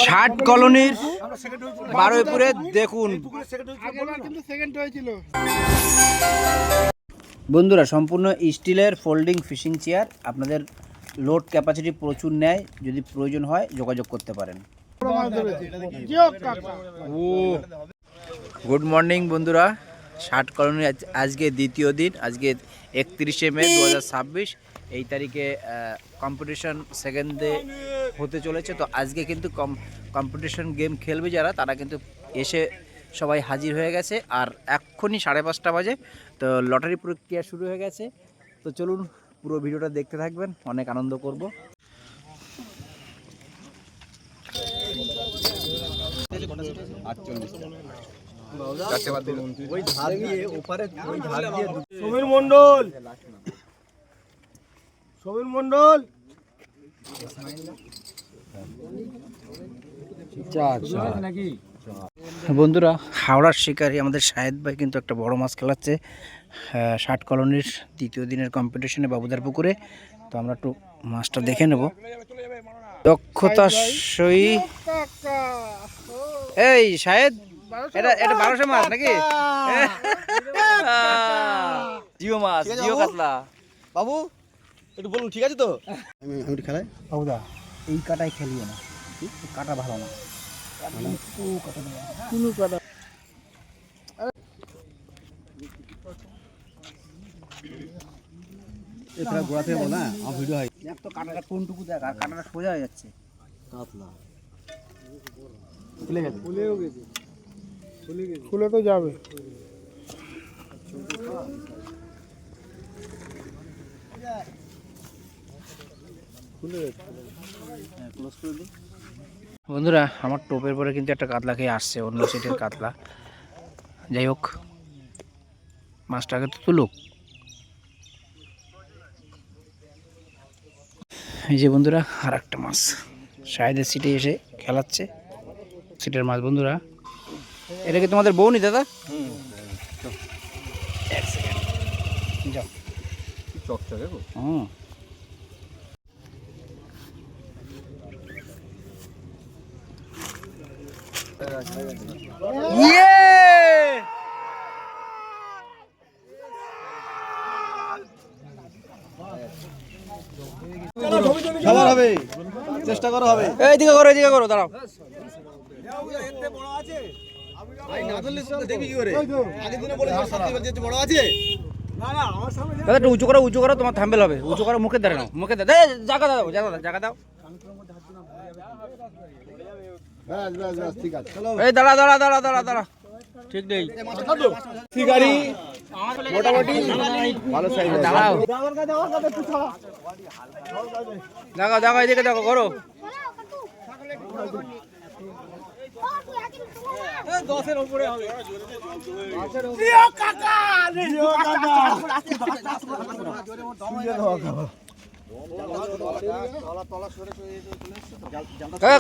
ষাট কলোনির বারুইপুরে দেখুন বন্ধুরা, সম্পূর্ণ স্টিলের ফোল্ডিং ফিশিং চেয়ার। আপনাদের লোড ক্যাপাসিটি প্রচুর নেয়, যদি প্রয়োজন হয় যোগাযোগ করতে পারেন। গুড মর্নিং বন্ধুরা, ষাট কলোনির আজকে দ্বিতীয় দিন। আজকে 31শে মে 2026, এই তারিখে কম্পিটিশন সেকেন্ড ডে হতে চলেছে। তো আজকে কিন্তু কম্পিটিশন গেম খেলবে যারা, তারা কিন্তু এসে সবাই হাজির হয়ে গেছে। আর এক্ষুনি 5:30 বাজে, তো লটারি প্রক্রিয়া শুরু হয়ে গেছে। তো চলুন পুরো ভিডিওটা দেখতে থাকবেন, অনেক আনন্দ করব। সমীর মন্ডল, সমীর মন্ডল বন্ধুরা, হাওড়ার শিকারি আমাদের শাহেদ ভাই কিন্তু একটা বড় মাছ খেলাচ্ছে ষাট কলোনির দ্বিতীয় দিনের কম্পিটিশনে বাবুদার পুকুরে। তো আমরা একটু মাছটা দেখে নেব দক্ষতার সহিত। এই শাহেদ, এটা 1200 মাছ নাকি? জিও মাছ, জিও কাতলা। বাবু একটু বলুন, ঠিক আছে তো? আমি খেলাই বাবুদা, এই কাটাই খেলিও না, কাটা ভালো না। গোড়া থেকে বল না, আমার ভিডিও হয়। তো কাটাটা কোনটুকু দেখ, আর কাটাটা সোজা হয়ে যাচ্ছে। কাতলা খুলে গেছে, খুলে তো যাবে। বন্ধুরা, আমার টোপের পরে কিন্তু একটা কাতলা খেয়ে আসছে, অন্য সিটের কাতলা। যাই হোক, মাছটাকে তো তুলুক। এই যে বন্ধুরা, আর একটা মাছ শাহেদের সিটে এসে খেলাচ্ছে, সিটের মাছ। বন্ধুরা, এটা কি তোমাদের বউ নি দাদা? এক সেকেন্ড যাও। চকচকে হুম, সবার হবে, চেষ্টা করা হবে। এইদিকে করো, এইদিকে করো, দাঁড়াও। দাদা একটু উঁচু করো, উঁচু করো, তোমার থাম্বেল হবে। উঁচু করো, মুখে দাঁড়ানো, মুখে দাও, জায়গা দাও, জায়গা দাও। ঠিক আছে, এই দাঁড়া দাঁড়া দাঁড়া দাঁড়া দাঁড়া, ঠিক নেই। শিকারি মোটামুটি ভালো সাইজ। দাঁড়াও, দেখো দেখো, এদিকে দেখো, করো।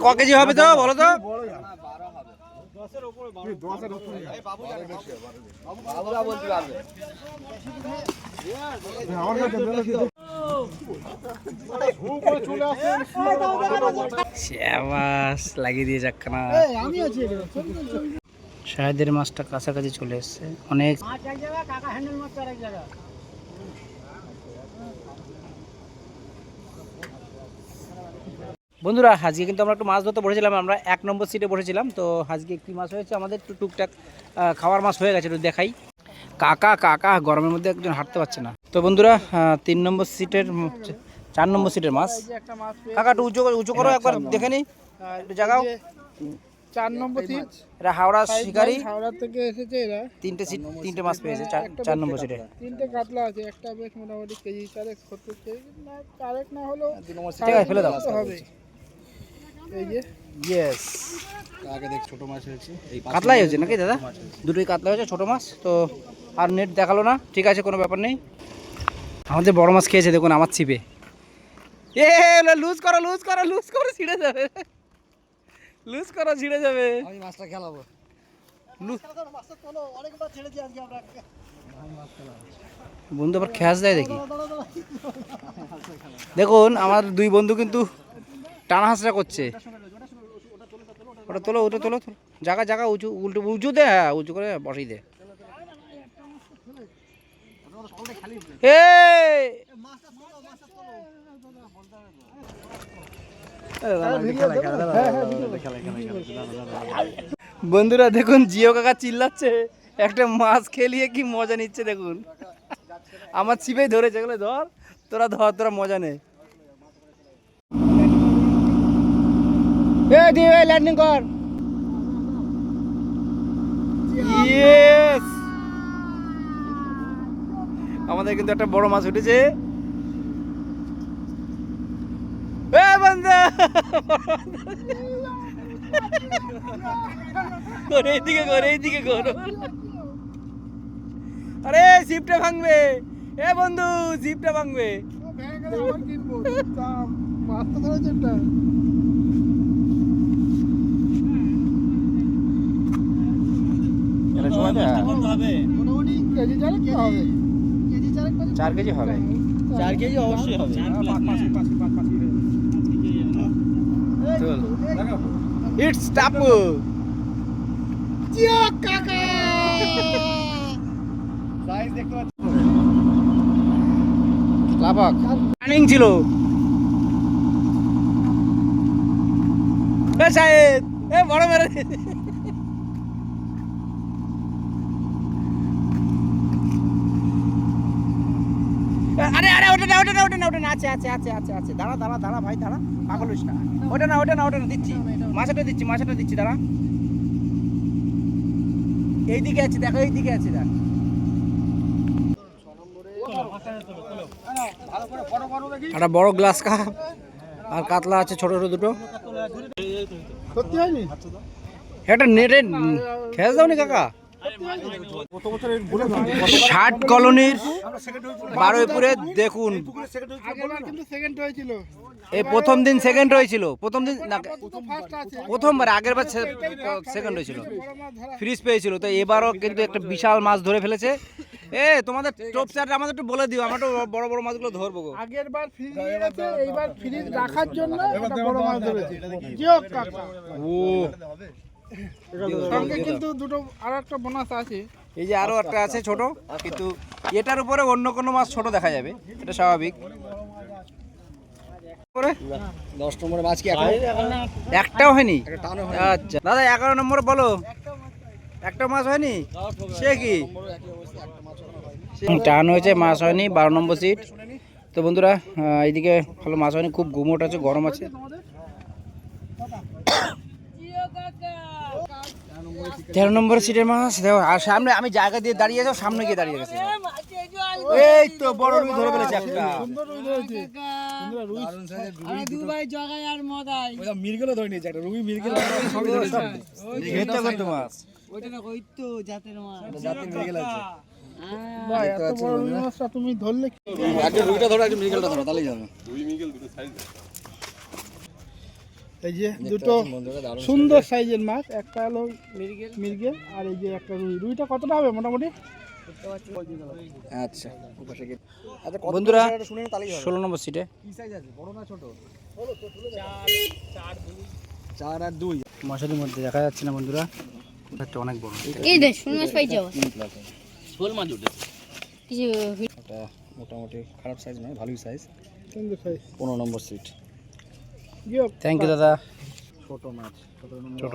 ক কেজি হবে তো বলো তো? লাগিয়ে দিয়ে যাকখানা। শাহেদের মাছটা কাছাকাছি চলে এসছে অনেক। বন্ধুরা, আজকে কিন্তু আমরা একটু মাছ ধরতে বসেছিলাম, আমরা 1 নম্বর সিটে বসেছিলাম। তো আজকে কি মাছ হয়েছে আমাদের, একটু টুকটাক খাওয়ার মাছ হয়ে গেছে, একটু দেখাই। কাকা কাকা গরমের মধ্যে একজন হাঁটতে পারছে না। তো বন্ধুরা, 3 নম্বর সিটের 4 নম্বর সিটের মাছ। কাকা একটু উঁচু করো, একবার দেখে নি, একটু জাগাও। 4 নম্বর সিট, এরা হাওড়া শিকারি, হাওড়া থেকে এসেছে এরা। 3টে মাছ পেয়েছে 4 নম্বর সিটে। 3টে কাতলা আছে, একটা বেশ মোটামুটি কেজি 70 কেজি না, 4 না হলো ঠিক আছে, ফেলে দাও। হবে। এই যে ইয়েস, আগে দেখ ছোট মাছ হয়েছে, এই কাতলাই হয়েছে নাকি দাদা? দুটোই কাতলা হয়েছে, ছোট মাছ তো। আর নেট দেখালো না, ঠিক আছে, কোনো ব্যাপার নেই। আমাদের বড় মাছ খেয়েছে, দেখুন আমার ছিপে। এ লুজ করো, লুজ করো, লুজ করো, ছিঁড়ে যাবে, লুজ করো, ছিঁড়ে যাবে। আমি মাছটা খেলাবো। বন্ধু আবার খ্যাস দেয় দেখি। দেখুন আমার দুই বন্ধু কিন্তু টানা হাসরা করছে। ওটা তোলো, ওটা তোলো, জায়গা জায়গা উঁচু, উল্টো উঁচু দে, হ্যাঁ উঁচু করে বসিয়ে দে। বন্ধুরা দেখুন জিও কাকা চিল্লাচ্ছে, একটা মাছ খেলিয়ে কি মজা নিচ্ছে দেখুন। আমার ছিপেই ধরেছে, এগুলো ধর, তোরা ধর, তোরা মজা নে। ল্যান্ডিং কর। ইয়েস, আমাদের কিন্তু একটা বড় মাছ উঠেছে। এইদিকে কর, এইদিকে কর। আরে জিপটা ভাঙবে, এ বন্ধু জিপটা ভাঙবে। মোটামুটি কেজি চারেক তো হবে। 4 কেজি হবে, 4 কেজি অবশ্যই হবে। চল, ইটস টাপু। জিও কাকা সাইজ দেখতে পাচ্ছ? লাভাক রানিং ছিল। এ শাহেদ, এ বড় মেরে। আরে আরে ওটা না, ওটা না, ওটা না, ওটা না, আছে আছে আছে আছে আছে। দাঁড়া দাঁড়া দাঁড়া ভাই, দাঁড়া, পাগল হইস না। ওটা না, ওটা না, ওটা না, দিচ্ছি মাছটা, দিচ্ছি মাছটা, দিচ্ছি দাঁড়া। এইদিকে আছে দেখো, এইদিকে আছে দেখ। একটা বড় গ্লাস কাপ আর কাতলা আছে ছোট ছোট দুটো। সত্যি হয়নি? একটা নেটে খেয়ে দাওনি কাকা? 60 কলোনির বারুইপুরে দেখুন, আগেরবার কিন্তু সেকেন্ড হয়েছিল। এই প্রথম দিন সেকেন্ড হয়েছিল, প্রথম দিন না, ফার্স্ট আছে। প্রথমবার আগের বার সেকেন্ড হয়েছিল, ফ্রিজ পেয়েছিল। তো এবারও কিন্তু একটা বিশাল মাছ ধরে ফেলেছে। এ তোমাদের টপ চার্ট আমাদের একটু বলে দিও, আমরা একটু বড় বড় মাছগুলো ধরবো গো। আগেরবার ফ্রিজ আছে, এইবার ফ্রিজ রাখার জন্য একটা বড় মাছ ধরেছে। জিও কাকা। ও সঙ্গে কিন্তু দুটো আর একটা বোনাস আছে। এই যে আরো একটা আছে ছোট, কিন্তু এটার উপরে অন্য কোনো মাছ ছোট দেখা যাবে, এটা স্বাভাবিক। 10 নম্বরে মাছ কি এখন একটাও হয়নি? আচ্ছা দাদা 11 নম্বরে বলো, একটা মাছ হয়নি? সে কি টান হয়েছে, মাছ হয়নি, 12 নম্বর সিট। তো বন্ধুরা এইদিকে ভালো মাছ হয়নি, খুব গুমোট আছে, গরম আছে। 13 নম্বর সিটের মাছ দেখো। আর সামনে আমি জায়গা দিয়ে দাঁড়িয়ে যাও, সামনে গিয়ে দাঁড়িয়ে গেছে। এই তো বড় রুই ধরে ফেলেছে একটা। সুন্দর রুই ধরেছে। মিরগেল ধরে নিয়েছে একটা রুই, মিরগেল সবই ধরে ঘেরটা করতে মাছ। জাতের মিরগেল আছে। ভাই এত বড় রুই মাছটা তুমি ধরলে কি? একটা রুইটা ধরো, একটা মিরগেলটা ধরো, তাহলেই যাবে। এই যে দুটো সুন্দর সাইজের মাছ, একটা হলো মিরগেল আর এই যে একটা রুই। রুইটা কতটা হবে মোটামুটি? আচ্ছা আচ্ছা বন্ধুরা শুনে না তাহলেই হবে। 16 নম্বর সিটে কি সাইজ আছে, বড় না ছোট? 4 আর 2 মশারির মধ্যে দেখা যাচ্ছে না বন্ধুরা, একটা অনেক বড়। এই দেখ শোল মাছ পাইছি আবার। শোল মাছ উঠে। কিছু এটা মোটামুটি খারাপ সাইজ নয়, ভালোই সাইজ। সুন্দর সাইজ। 15 নম্বর সিট। জিও থ্যাংক ইউ দাদা। ছোট মাছ, ছোট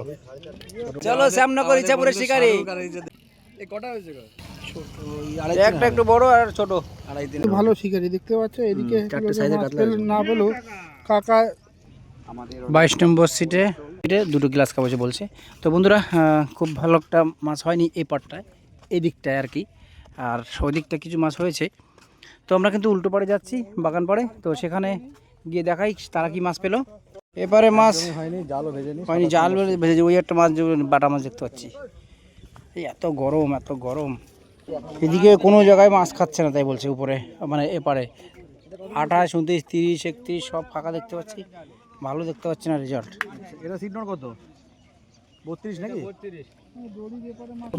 চলো শ্যামনগর ইচ্ছাপুরের শিকারি। এই কটা হয়েছে গো? একটা একটু বড় আর ছোট। আড়াই দিন ভালো শিকারি দেখতে পাচ্ছ। এদিকে চারটে সাইজের কাতলা আছে। না পেলেও কাকা আমাদের 22 নম্বর সিটে দুটো গ্লাস কাপ আছে বলছে। তো বন্ধুরা খুব ভালো একটা মাছ হয়নি এই পাটটায়, এই দিকটায় আর কি, আর ওই দিকটা কিছু মাছ হয়েছে। তো আমরা কিন্তু উল্টো পাড়ে যাচ্ছি, বাগান পাড়ে, তো সেখানে গিয়ে দেখাই তারা কি মাছ পেলো। এবারে মাছ হয়নি, জালও ভেজেনি। হয়নি, জাল ভেজেছে, ওই একটা মাছ বাটা মাছ দেখতে পাচ্ছি। এই এত গরম, এত গরম, এদিকে কোনো জায়গায় মাছ খাচ্ছে না, তাই বলছে উপরে, মানে এপারে 28, 29, 30, 31 সব ফাঁকা দেখতে পাচ্ছি, ভালো দেখতে পাচ্ছি না রেজাল্ট। এটা সিট নোট কত? 32 নাকি?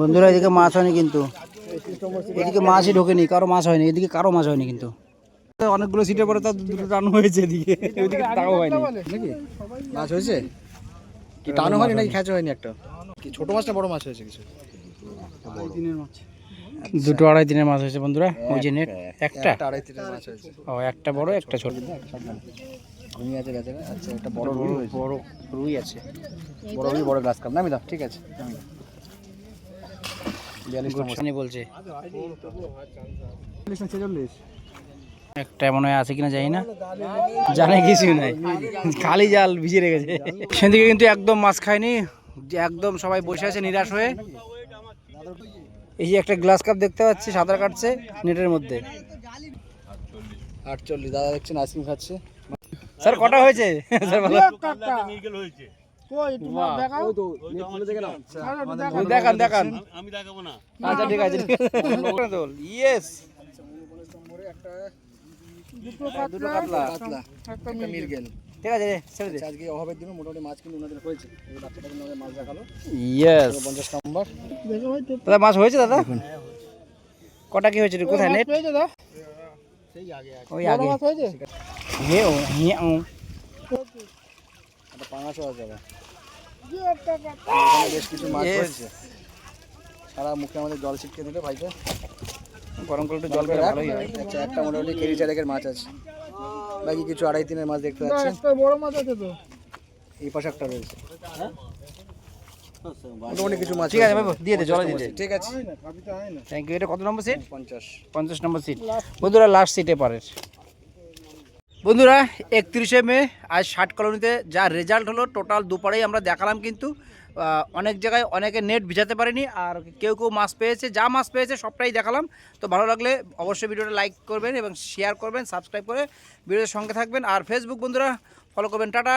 বন্ধুরা এদিকে মাছ হয়নি কিন্তু, এদিকে মাছই ঢোকেনি, কারো মাছ হয়নি, এদিকে কারো মাছ হয়নি কিন্তু। অনেকগুলো সিটের পরে তার দুটো টান হয়েছে এদিকে, ওইদিকে তাও হয়নি নাকি? মাছ হয়েছে কি টানো হয়নি নাকি খেঁচা হয়নি একটা? কি ছোট মাছ না বড় মাছ হয়েছে কিছু? দুটো 2.5 দিনের মাছ হয়েছে বন্ধুরা। ওই যে নেট একটা, একটা 2.5 দিনের মাছ হয়েছে। ও একটা বড় একটা ছোট। রুই আছে গাছে। আচ্ছা একটা বড় রুই হয়েছে। বড় রুই আছে, বড় রুই বড় গ্লাস কাপ নামি দাও। ঠিক আছে নামি দাও। 42 বলছে 46 একটা মনে হয় আছে কিনা জানি না, জানে কিছু নাই, খালি জাল ভিজে রেখেছে। সেদিকে কিন্তু একদম মাছ খায়নি, যে একদম সবাই বসে আছে নিরাশ হয়ে। এই যে একটা গ্লাস কাপ দেখতে পাচ্ছি সাঁতার কাটছে নেটের মধ্যে। 48 দাদা দেখছেন আইসক্রিম খাচ্ছে। স্যার কটা হয়েছে স্যার বলো। কই একটু মাছ দেখাও। দেখান দেখান, আচ্ছা ঠিক আছে ইয়েস। দুটো দুটো কাতলা কাতলা, একটা একটা মিরগেল। ঠিক আছে ছেড়ে দে। আচ্ছা, আজকে অভাবের দিনে মোটামুটি মাছ কিন্তু ওনাদের হয়েছে। এই বাচ্চাটাকে আমাদের মাছ দেখালো ইয়েস 50 নম্বর। দেখো ভাই তো দাদা মাছ হয়েছে দাদা? কটা কি হয়েছে কোথায় নেট? পেয়েছে দাও। ওই বড় আগে মাছ হয়েছে? হে ও হে ও একটা পাঙাশও আছে আবার। যে একটা কাতলা। এখানে বেশ কিছু মাছ Yes. হয়েছে। সারা মুখে আমাদের জল ছিটকে দিলে ভাইকে। গরম করে একটু জল পেলে ভালোই হয়। আচ্ছা একটা মোটামুটি কেজি চারেকের মাছ আছে। বাকি কিছু 2.5 দিনের মাছ দেখতে দাও, পাচ্ছেন। একটা বড় মাছ আছে তো। এই পাশে একটা রয়েছে। মোটামুটি কিছু মাছ ঠিক আছে হয়েছে। বাবু দিয়ে দে, জলে দিয়ে দে। ঠিক আছে থ্যাংক ইউ। এটা কত নম্বর সিট? 50 50 নম্বর সিট বন্ধুরা, লাস্ট সিটে পারের। বন্ধুরা 31শে মে আজ 60 কলোনিতে যা রেজাল্ট হলো, টোটাল দুপারেই আমরা দেখালাম, কিন্তু অনেক জায়গায় অনেকে নেট ভিজাতে পারেনি, আর কেউ কেউ মাছ পেয়েছে, যা মাছ পেয়েছে সবটাই দেখালাম। তো ভালো লাগলে অবশ্যই ভিডিওটা লাইক করবেন এবং শেয়ার করবেন, সাবস্ক্রাইব করে ভিডিওর সঙ্গে থাকবেন, আর ফেসবুক বন্ধুরা ফলো করবেন। টাটা।